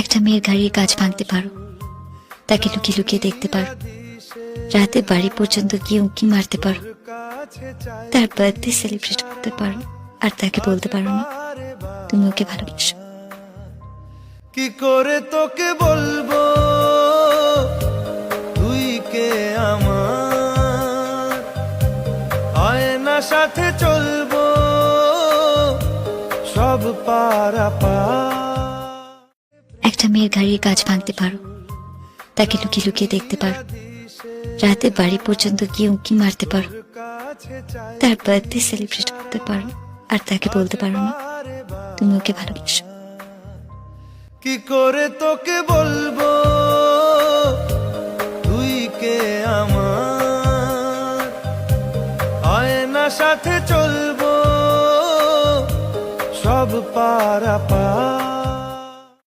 একটা মেয়ের গাড়ির কাঁচ ভাঙতে পারো, তাকে লুকিয়ে লুকিয়ে দেখতে পারো, রাতে বাড়ি পর্যন্ত গিয়ে উঁকি মারতে পারো, তার বার্থডে সেলিব্রেট করতে পারো, আর তাকে বলতে পারো না তুমি ওকে ভালোবাসো। কি করে তোকে বলবো তুই কে আমার, আয়না সাথে চলবো সব পারাপার। একটা মেয়ের গাড়ির কাঁচ ভাঙতে পারো, তাকে লুকিয়ে লুকিয়ে দেখতে পারো, রাতে বাড়ি পর্যন্ত গিয়ে উঁকি মারতে পারো, তার বার্থডে সেলিব্রেট করতে পারো, আর তাকে বলতে পারো না তুমি ওকে ভালোবাসো। কি করে তোকে বলবো তুই কে আমার, আয়না সাথে চলবো সব পারাপার।